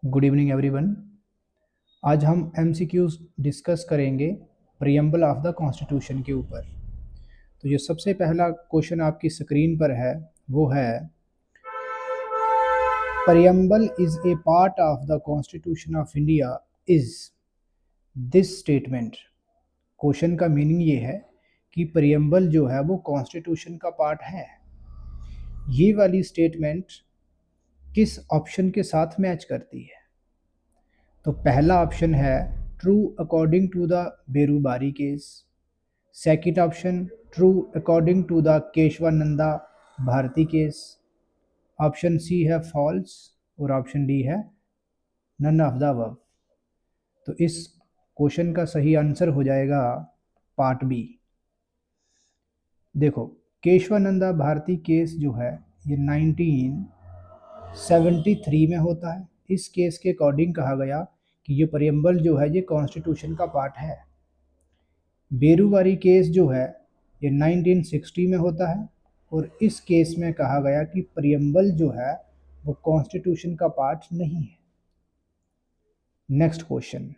Good evening everyone. आज हम MCQs discuss करेंगे प्रियम्बल ऑफ द कॉन्स्टिट्यूशन के ऊपर। तो जो सबसे पहला क्वेश्चन आपकी स्क्रीन पर है वो है, preamble is A part of the constitution of India is this statement. Question का मीनिंग ये है कि प्रियम्बल जो है वो कॉन्स्टिट्यूशन का पार्ट है। ये वाली स्टेटमेंट किस ऑप्शन के साथ मैच करती है? तो पहला ऑप्शन है true according to the Berubari case, second option true according to the Kesavananda Bharati case, option C है फॉल्स और ऑप्शन डी है नन ऑफ द अबव। तो इस क्वेश्चन का सही आंसर हो जाएगा पार्ट बी। देखो, केशवानंदा भारती केस जो है ये 1973 में होता है। इस केस के अकॉर्डिंग कहा गया कि ये प्रियम्बल जो है ये कॉन्स्टिट्यूशन का पार्ट है। बेरूवारी केस जो है ये 1960 में होता है और इस केस में कहा गया कि प्रियम्बल जो है वो कॉन्स्टिट्यूशन का पार्ट नहीं है। Next question,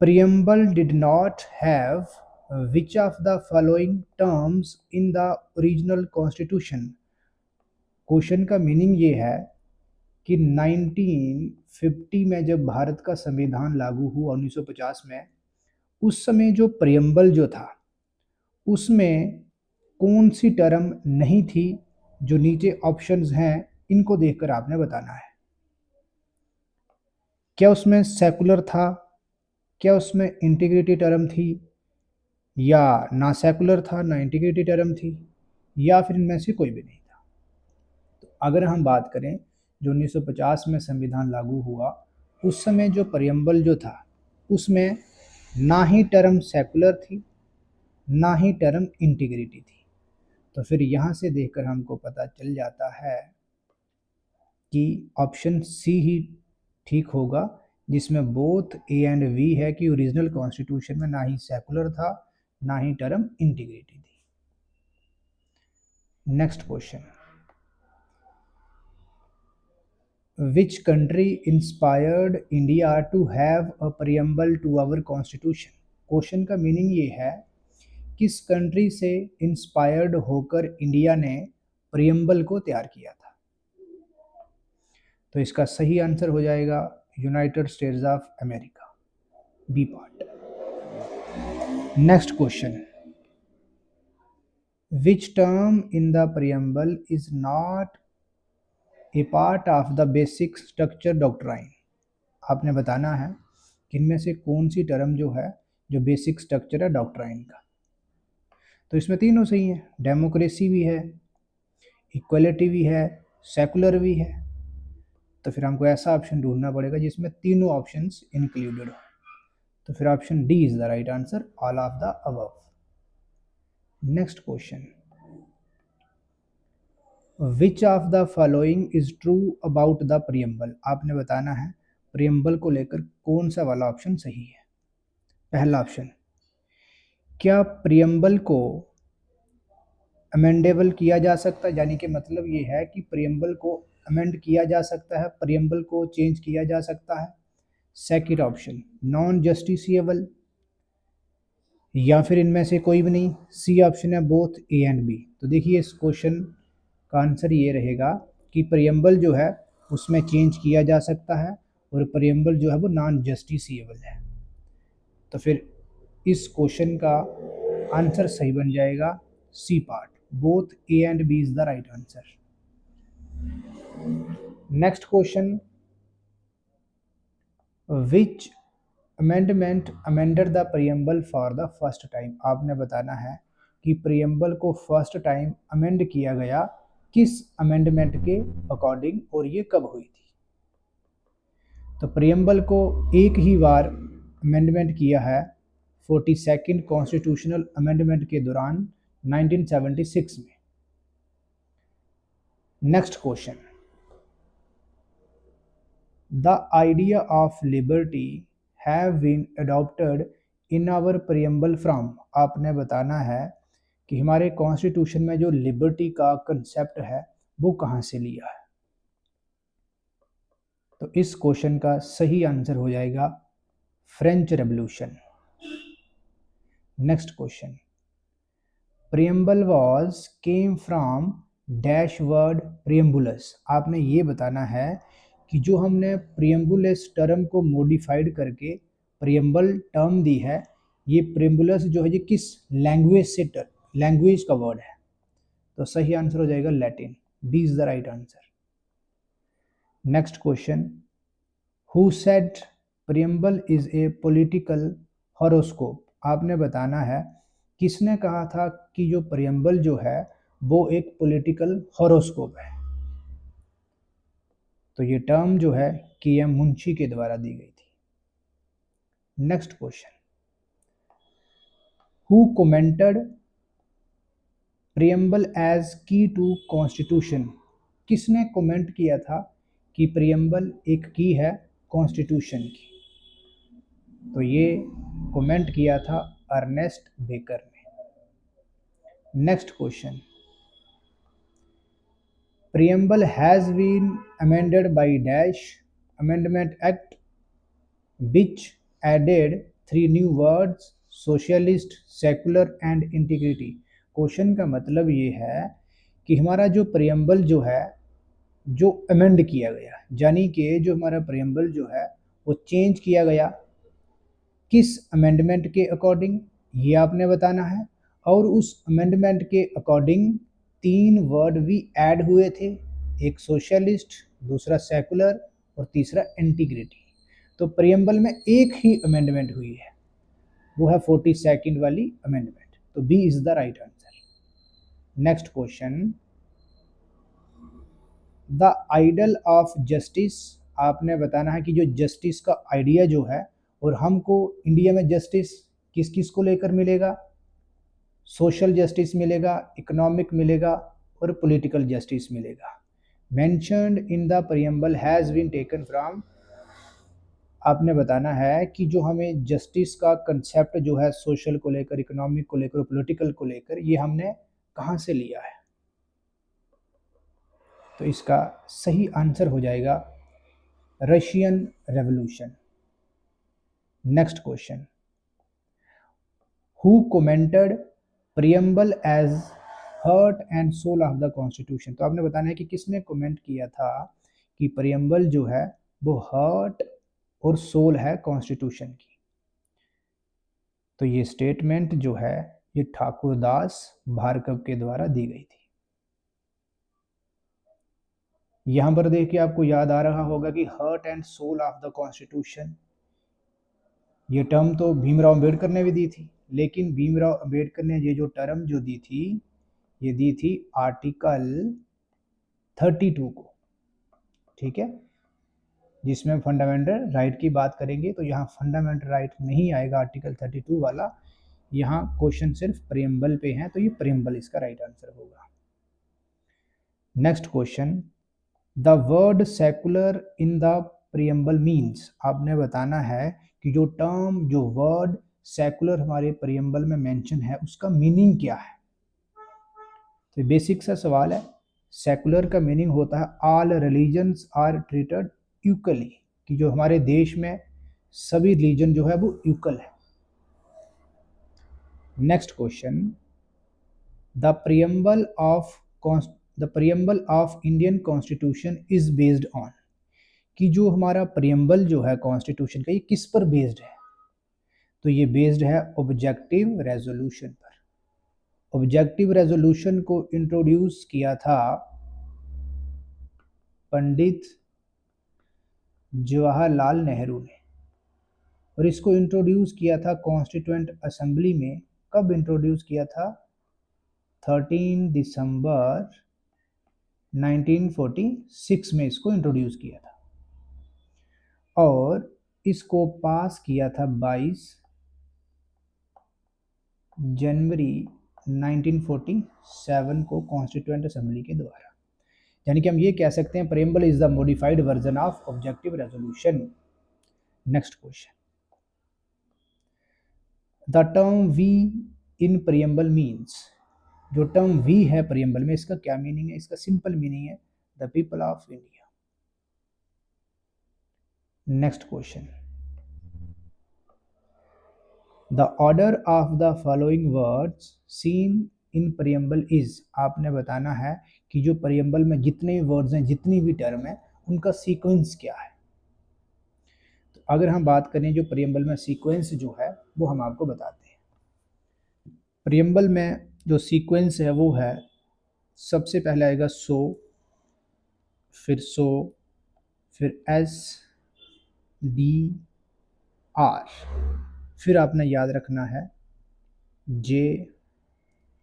preamble did not have which of the following terms in the original constitution. Question का मीनिंग ये है कि 1950 में जब भारत का संविधान लागू हुआ 1950 में, उस समय जो प्रियम्बल जो था उसमें कौन सी टर्म नहीं थी? जो नीचे ऑप्शंस हैं इनको देखकर आपने बताना है। क्या उसमें सेकुलर था, क्या उसमें इंटीग्रिटी टर्म थी, या ना सेकुलर था ना इंटीग्रिटी टर्म थी, या फिर इनमें से कोई भी नहीं था। तो अगर हम बात करें जो 1950 में संविधान लागू हुआ उस समय जो प्रियम्बल जो था उसमें ना ही टर्म सेकुलर थी ना ही टर्म इंटीग्रिटी थी। तो फिर यहाँ से देखकर हमको पता चल जाता है कि ऑप्शन सी ही ठीक होगा, जिसमें बोथ ए एंड वी है कि ओरिजिनल कॉन्स्टिट्यूशन में ना ही सेकुलर था ना ही टर्म इंटीग्रिटी थी। Next question, which country inspired India to have a preamble to our constitution. Question का मीनिंग ये है, किस कंट्री से इंस्पायर्ड होकर इंडिया ने प्रियम्बल को तैयार किया था? तो इसका सही आंसर हो जाएगा United States of America, B part. Next question, which term in the preamble is not a part of the basic structure doctrine. आपने बताना है कि इनमें से कौन सी टर्म जो है जो बेसिक स्ट्रक्चर है डॉक्ट्राइन का। तो इसमें तीनों सही है, डेमोक्रेसी भी है, इक्वलिटी भी है, सेकुलर भी है। तो फिर हमको ऐसा ऑप्शन ढूंढना पड़ेगा जिसमें तीनों ऑप्शंस इंक्लूडेड हो। तो फिर option D is the right answer, all of the above. Next question, which of the following is true about the preamble. आपने बताना है प्रियम्बल को लेकर कौन सा वाला ऑप्शन सही है। पहला ऑप्शन, क्या प्रियम्बल को अमेंडेबल किया जा सकता है, यानी कि मतलब ये है कि प्रियम्बल को अमेंड किया जा सकता है, प्रियम्बल को चेंज किया जा सकता है। सेकंड ऑप्शन, नॉन जस्टिसिएबल, या फिर इनमें से कोई भी नहीं। सी ऑप्शन है बोथ ए एंड बी। तो देखिए इस क्वेश्चन का आंसर ये रहेगा कि प्रियम्बल जो है उसमें चेंज किया जा सकता है और प्रियम्बल जो है वो नॉन जस्टिसिएबल है। तो फिर इस क्वेश्चन का आंसर सही बन जाएगा C part, both A and B is the right answer. Next question, which amendment amended the preamble for the first time. आपने बताना है कि प्रियम्बल को फर्स्ट टाइम अमेंड किया गया किस अमेंडमेंट के अकॉर्डिंग और ये कब हुई थी। तो प्रियम्बल को एक ही बार अमेंडमेंट किया है 42nd कॉन्स्टिट्यूशनल अमेंडमेंट के दौरान 1976 में। Next question, the idea of liberty have been adopted in our preamble from. आपने बताना है कि हमारे कॉन्स्टिट्यूशन में जो लिबर्टी का कंसेप्ट है वो कहाँ से लिया है। तो इस क्वेश्चन का सही आंसर हो जाएगा French revolution. Next question, preamble was came from dash word preambulus. आपने ये बताना है कि जो हमने प्रियम्बुलस टर्म को मॉडिफाइड करके प्रियम्बल टर्म दी है, ये प्रियम्बुलस जो है ये किस लैंग्वेज से लैंग्वेज का वर्ड है। तो सही आंसर हो जाएगा Latin, B is the right answer. Next question, who said preamble is a political horoscope. आपने बताना है किसने कहा था कि जो प्रियम्बल जो है वो एक पॉलिटिकल हॉरोस्कोप है। तो ये टर्म जो है के.एम. मुंशी के द्वारा दी गई थी। Next question, who commented preamble as key to constitution. किसने कमेंट किया था कि प्रियम्बल एक की है कॉन्स्टिट्यूशन की। तो ये कमेंट किया था अर्नेस्ट बेकर ने। Next question, preamble has been amended by dash amendment act which added 3 new words socialist, secular and integrity। Question का मतलब ये है कि हमारा जो प्रियम्बल जो है जो अमेंड किया गया, यानी कि जो हमारा प्रियम्बल जो है वो चेंज किया गया किस अमेंडमेंट के अकॉर्डिंग, ये आपने बताना है। और उस अमेंडमेंट के अकॉर्डिंग 3 वर्ड भी ऐड हुए थे, एक सोशलिस्ट, दूसरा सेकुलर और तीसरा इंटीग्रिटी। तो प्रियम्बल में एक ही अमेंडमेंट हुई है, वो है 42nd वाली अमेंडमेंट। तो B is the right answer. Next question, the ideal of justice. आपने बताना है कि जो जस्टिस का आइडिया जो है, और हमको इंडिया में जस्टिस किस किस को लेकर मिलेगा, सोशल जस्टिस मिलेगा, इकोनॉमिक मिलेगा और पॉलिटिकल जस्टिस मिलेगा। Mentioned in the preamble has been taken from. आपने बताना है कि जो हमें जस्टिस का कंसेप्ट जो है सोशल को लेकर, इकोनॉमिक को लेकर, पॉलिटिकल को लेकर, ये हमने कहाँ से लिया है। तो इसका सही आंसर हो जाएगा Russian revolution. Next question, who commented preamble as heart and soul of the constitution. तो आपने बताना है कि किसने कमेंट किया था कि प्रियम्बल जो है वो हार्ट और सोल है कॉन्स्टिट्यूशन की। तो ये स्टेटमेंट जो है ये ठाकुरदास भार्गव के द्वारा दी गई थी। यहां पर देखिए आपको याद आ रहा होगा कि heart and soul of the constitution, ये टर्म तो भीमराव अंबेडकर ने भी दी थी, लेकिन भीमराव अंबेडकर ने ये जो टर्म जो दी थी, ये दी थी आर्टिकल 32 को, ठीक है, जिसमें फंडामेंटल राइट की बात करेंगे। तो यहाँ फंडामेंटल राइट नहीं आएगा आर्टिकल 32 वाला, यहाँ क्वेश्चन सिर्फ प्रियम्बल पे है, तो ये प्रियम्बल इसका राइट आंसर होगा। Next question, the word secular in the preamble means. आपने बताना है कि जो टर्म, जो वर्ड सेकुलर हमारे प्रियम्बल में मेंशन है उसका मीनिंग क्या है। तो बेसिक सा सवाल है। सेकुलर का मीनिंग होता है all religions are treated equally, कि जो हमारे देश में सभी रिलीजन जो है वो इक्वल है। Next question, the preamble of Indian constitution is based on, कि जो हमारा प्रियम्बल जो है कॉन्स्टिट्यूशन का ये किस पर बेस्ड है। तो ये बेस्ड है ऑब्जेक्टिव रेजोल्यूशन पर। ऑब्जेक्टिव रेजोल्यूशन को इंट्रोड्यूस किया था पंडित जवाहरलाल नेहरू ने, और इसको इंट्रोड्यूस किया था कॉन्स्टिट्यूएंट असेंबली में। कब इंट्रोड्यूस किया था? 13 दिसंबर 1946 में इसको इंट्रोड्यूस किया था, और इसको पास किया था 22 जनवरी 1947 को कॉन्स्टिट्यूएंट असेंबली के द्वारा। यानी कि हम ये कह सकते हैं preamble is the modified version of objective resolution. Next question, the term we in preamble means. जो टर्म वी है प्रियम्बल में, इसका क्या मीनिंग है? इसका सिंपल मीनिंग है the people of India. Next question, the order of the following words seen in preamble is, आपने बताना है कि जो प्रियम्बल में जितने भी वर्ड्स हैं, जितनी भी टर्म है, उनका सीक्वेंस क्या है। तो अगर हम बात करें जो प्रियम्बल में सीक्वेंस जो है वो हम आपको बताते हैं। प्रियम्बल में जो सीक्वेंस है वो है, सबसे पहले आएगा सो, फिर एस डी आर, फिर आपने याद रखना है J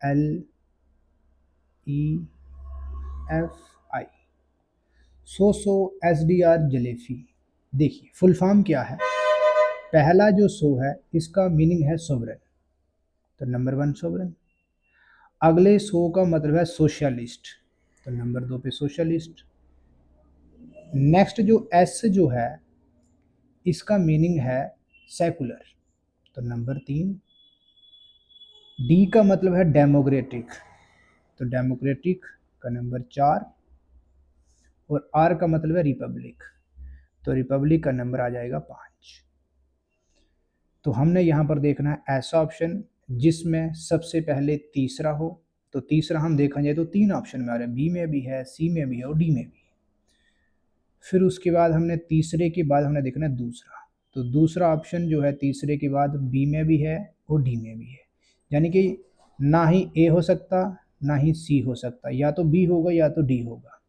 L E F I, so S D R जलेफी। देखिए फुल फॉर्म क्या है, पहला जो सो है इसका मीनिंग है सोवरेन, तो नंबर 1 सोवरेन। अगले सो का मतलब है सोशलिस्ट, तो नंबर 2 पे सोशलिस्ट। नेक्स्ट जो एस जो है इसका मीनिंग है सेकुलर, तो नंबर 3। डी का मतलब है डेमोक्रेटिक, तो डेमोक्रेटिक का नंबर 4। और आर का मतलब है रिपब्लिक, तो रिपब्लिक का नंबर आ जाएगा 5। तो हमने यहाँ पर देखना है ऐसा ऑप्शन जिसमें सबसे पहले तीसरा हो, तो तीसरा हम देखा जाए तो 3 ऑप्शन में आ रहा है, बी में भी है, सी में भी है और डी में भी। फिर उसके बाद हमने तीसरे के बाद हमने देखना है दूसरा, तो दूसरा ऑप्शन जो है तीसरे के बाद बी में भी है और डी में भी है, यानी कि ना ही ए हो सकता ना ही सी हो सकता, या तो बी होगा या तो डी होगा।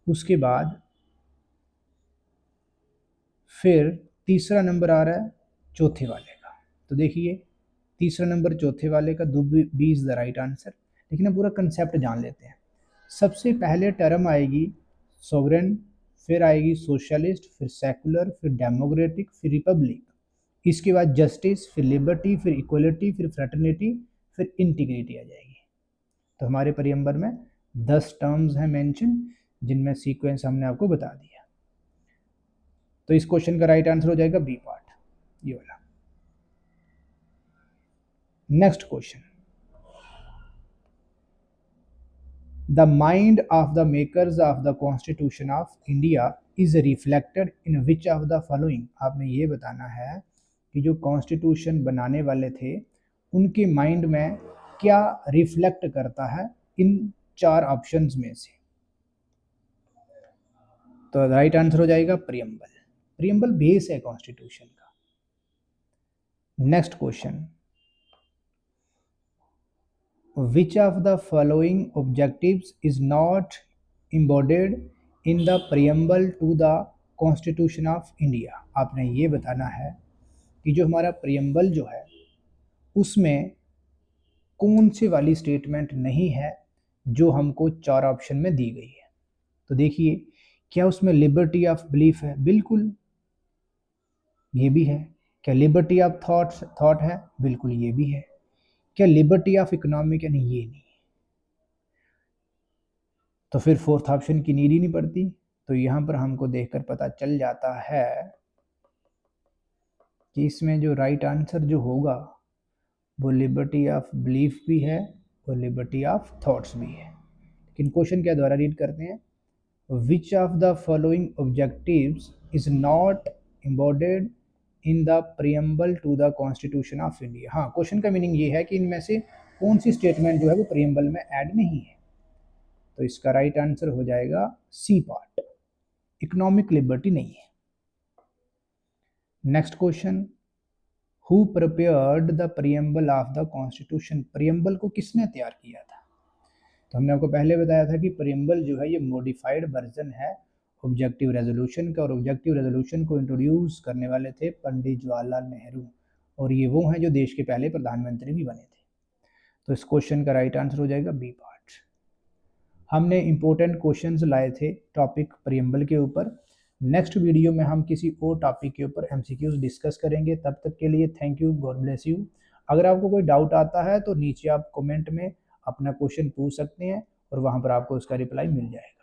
उसके बाद फिर तीसरा नंबर आ रहा है चौथे वाले का, तो देखिए तीसरा नंबर चौथे वाले का, B is the right answer. लेकिन अब पूरा कंसेप्ट जान लेते हैं। सबसे पहले टर्म आएगी सोवरेन, फिर आएगी सोशलिस्ट, फिर सेकुलर, फिर डेमोक्रेटिक, फिर रिपब्लिक। इसके बाद जस्टिस, फिर लिबर्टी, फिर इक्वलिटी, फिर फ्रेटर्निटी, फिर इंटीग्रिटी आ जाएगी। तो हमारे प्रियम्बर में 10 टर्म्स हैं मेंशन, जिनमें सीक्वेंस हमने आपको बता दिया। तो इस क्वेश्चन का राइट आंसर हो जाएगा बी पार्ट, ये वाला। Next question, the mind of the makers of the constitution of India is reflected in which of the following, आपने ये बताना है कि जो कॉन्स्टिट्यूशन बनाने वाले थे उनके माइंड में क्या रिफ्लेक्ट करता है इन 4 ऑप्शंस में से। तो राइट आंसर हो जाएगा प्रियम्बल, प्रियम्बल बेस है कॉन्स्टिट्यूशन का। Next question, which of the following objectives is not embodied in the preamble to the Constitution of India, आपने ये बताना है कि जो हमारा प्रियम्बल जो है उसमें कौन सी वाली स्टेटमेंट नहीं है जो हमको 4 ऑप्शन में दी गई है। तो देखिए क्या उसमें लिबर्टी ऑफ बिलीफ है, बिल्कुल ये भी है। क्या लिबर्टी ऑफ थॉट है, बिल्कुल ये भी है। क्या लिबर्टी ऑफ इकोनॉमिक है, नहीं ये नहीं। तो फिर 4th ऑप्शन की नीड ही नहीं पड़ती। तो यहाँ पर हमको देखकर पता चल जाता है कि इसमें जो राइट आंसर जो होगा वो लिबर्टी ऑफ बिलीफ भी है और लिबर्टी ऑफ थॉट्स भी है। लेकिन क्वेश्चन क्या द्वारा रीड करते हैं, which of the following objectives is not embodied in the preamble to the constitution of India. हाँ, क्वेश्चन का मीनिंग ये है कि इनमें से कौन सी स्टेटमेंट जो है वो प्रियम्बल में ऐड नहीं है। तो इसका राइट आंसर हो जाएगा सी पार्ट, इकोनॉमिक लिबर्टी नहीं है। Next question, who prepared the preamble of the constitution, preamble को किसने तैयार किया था। तो हमने आपको पहले बताया था कि प्रियम्बल जो है ये मॉडिफाइड वर्जन है ऑब्जेक्टिव रेजोल्यूशन का, और ऑब्जेक्टिव रेजोल्यूशन को इंट्रोड्यूस करने वाले थे पंडित जवाहरलाल नेहरू, और ये वो हैं जो देश के पहले प्रधानमंत्री भी बने थे। तो इस क्वेश्चन का राइट आंसर हो जाएगा बी पार्ट। हमने इंपॉर्टेंट क्वेश्चंस लाए थे टॉपिक प्रियम्बल के ऊपर। नेक्स्ट वीडियो में हम किसी और टॉपिक के ऊपर MCQs डिस्कस करेंगे। तब तक के लिए thank you, God bless you. अगर आपको कोई डाउट आता है तो नीचे आप कमेंट में अपना क्वेश्चन पूछ सकते हैं और वहाँ पर आपको उसका रिप्लाई मिल जाएगा।